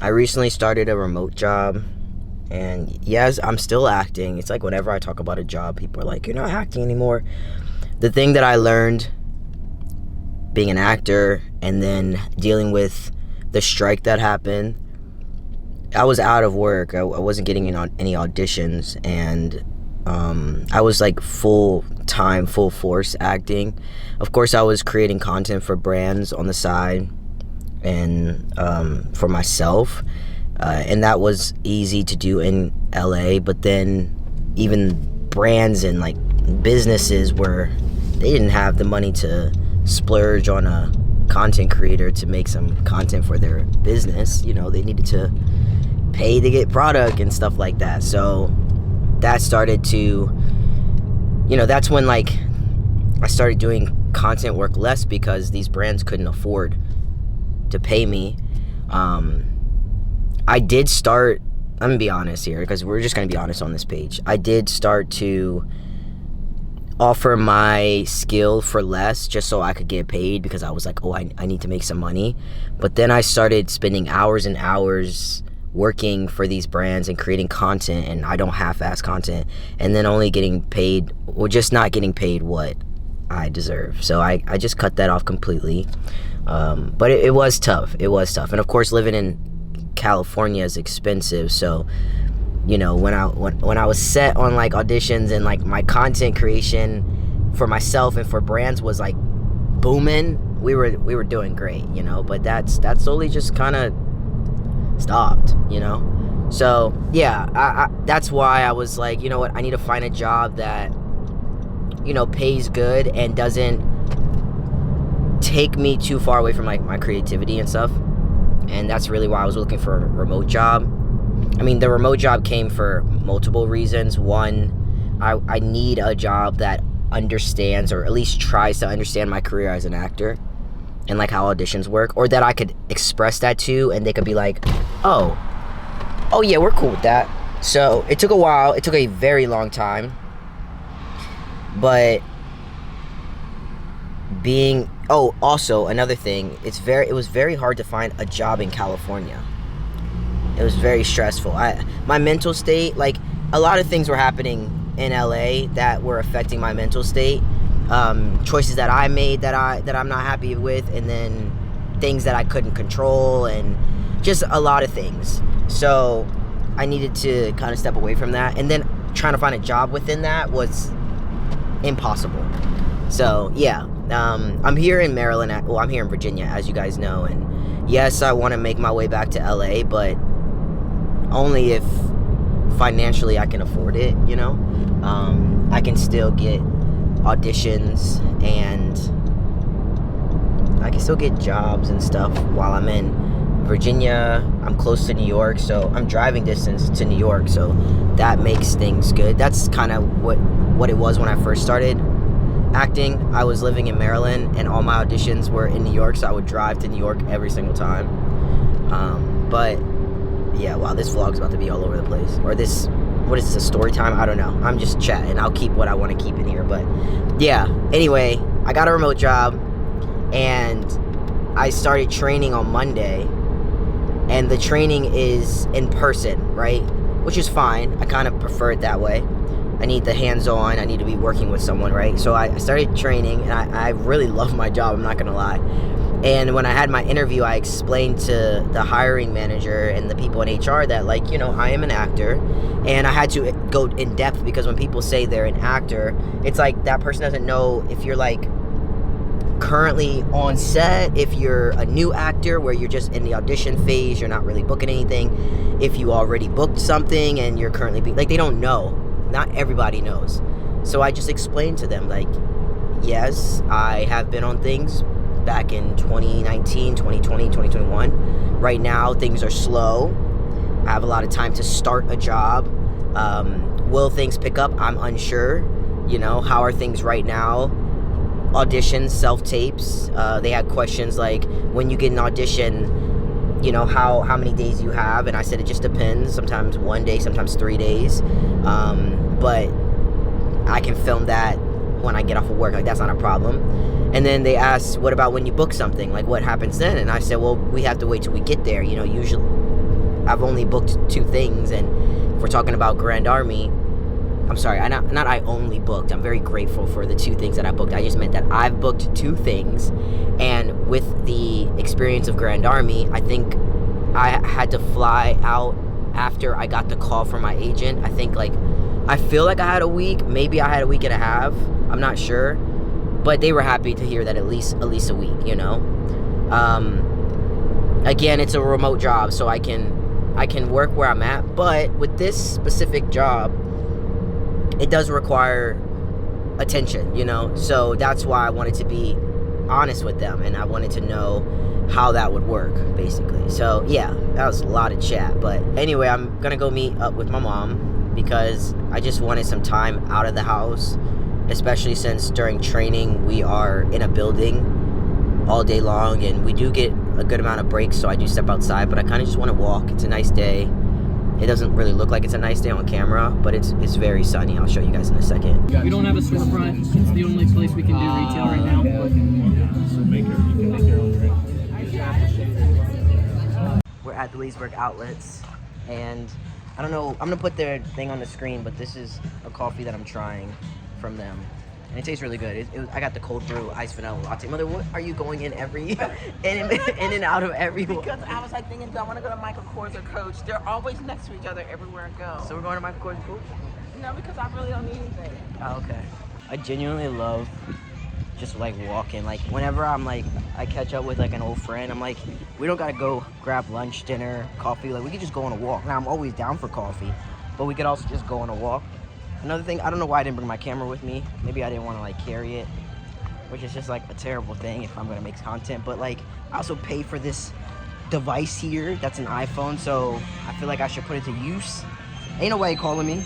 I recently started a remote job, and yes, I'm still acting. It's like whenever I talk about a job, people are like, "You're not acting anymore." The thing that I learned being an actor and then dealing with the strike that happened, I was out of work. I wasn't getting any auditions, and I was like full time, full force acting. Of course, I was creating content for brands on the side and for myself, and that was easy to do in LA. But then, even brands and like businesses were they didn't have the money to splurge on a content creator to make some content for their business. They needed to pay to get product and stuff like that. So that started to, that's when like I started doing content work less because these brands couldn't afford to pay me. I did start, I'm gonna be honest here because we're just gonna be honest on this page. I did start to offer my skill for less just so I could get paid because I was like, oh, I need to make some money. But then I started spending hours and hours working for these brands and creating content, and I don't half-ass content, and then only getting paid, or just not getting paid what I deserve. So I just cut that off completely. But it was tough. It was tough. And of course, living in California is expensive. So, when I was set on like auditions and like my content creation for myself and for brands was like booming, we were doing great, but that slowly just kind of stopped, So yeah, I that's why I was like, you know what, I need to find a job that pays good and doesn't take me too far away from like my creativity and stuff. And that's really why I was looking for a remote job. I mean, the remote job came for multiple reasons. One, I need a job that understands, or at least tries to understand, my career as an actor and like how auditions work, or that I could express that to and they could be like, oh yeah, we're cool with that. So it took a while. It took a very long time. But also another thing, it was very hard to find a job in California. It was very stressful. My mental state, like a lot of things were happening in LA that were affecting my mental state. Choices that I made that I'm not happy with, and then things that I couldn't control, and just a lot of things. So I needed to kind of step away from that, and then trying to find a job within that was impossible. So yeah, I'm here in Maryland. I'm here in Virginia, as you guys know, and yes, I want to make my way back to LA, but only if financially I can afford it. I can still get auditions and I can still get jobs and stuff while I'm in Virginia. I'm close to New York, so I'm driving distance to New York, so that makes things good. That's kind of what it was when I first started acting. I was living in Maryland and all my auditions were in New York, so I would drive to New York every single time. But yeah, wow, this vlog's about to be all over the place. Or this, what is this, a story time? I don't know. I'm just chatting. I'll keep what I want to keep in here. But yeah, anyway, I got a remote job and I started training on Monday. And the training is in person, right? Which is fine. I kind of prefer it that way. I need the hands-on. I need to be working with someone, right? So I started training, and I really love my job, I'm not going to lie. And when I had my interview, I explained to the hiring manager and the people in HR that, like, I am an actor. And I had to go in depth because when people say they're an actor, it's like that person doesn't know if you're, like, currently on set, if you're a new actor where you're just in the audition phase, you're not really booking anything, if you already booked something and you're currently they don't know. Not everybody knows. So I just explained to them, like, yes, I have been on things back in 2019, 2020, 2021. Right now, things are slow. I have a lot of time to start a job. Will things pick up? I'm unsure. How are things right now? Auditions, self-tapes. They had questions like, when you get an audition, how many days you have, and I said it just depends. Sometimes 1 day, sometimes 3 days. But I can film that when I get off of work. Like, that's not a problem. And then they asked, what about when you book something? Like, what happens then? And I said, well, we have to wait till we get there. Usually I've only booked 2 things, and if we're talking about Grand Army, I'm sorry, not I only booked. I'm very grateful for the 2 things that I booked. I just meant that I've booked 2 things, and with the experience of Grand Army, I think I had to fly out after I got the call from my agent. I feel like I had a week, maybe I had a week and a half. I'm not sure, but they were happy to hear that at least a week, you know. Again, it's a remote job, so I can work where I'm at, but with this specific job, it does require attention, you know. So that's why I wanted to be honest with them, and I wanted to know how that would work, basically. So yeah, that was a lot of chat, but anyway, I'm gonna go meet up with my mom because I just wanted some time out of the house, especially since during training we are in a building all day long, and we do get a good amount of breaks, so I do step outside, but I kind of just want to walk. It's a nice day. It doesn't really look like it's a nice day on camera, but it's very sunny. I'll show you guys in a second. We don't have a storefront. It's the only place we can do retail right now. So you can make your own drink. We're at the Leesburg Outlets, and I don't know, I'm gonna put their thing on the screen, but this is a coffee that I'm trying from them. And it tastes really good. I got the cold brew iced vanilla latte. Mother, what are you going in every in and out of every? Because I was like thinking, do I want to go to Michael Kors or Coach? They're always next to each other everywhere I go. So we're going to Michael Kors and Coach? No, because I really don't need anything. Oh, okay. I genuinely love just like walking. Like whenever I'm like, I catch up with like an old friend, I'm like, we don't gotta go grab lunch, dinner, coffee. Like we could just go on a walk. Now I'm always down for coffee, but we could also just go on a walk. Another thing, I don't know why I didn't bring my camera with me. Maybe I didn't want to like carry it, which is just like a terrible thing if I'm gonna make content. But like, I also pay for this device here. That's an iPhone, so I feel like I should put it to use. Ain't nobody calling me.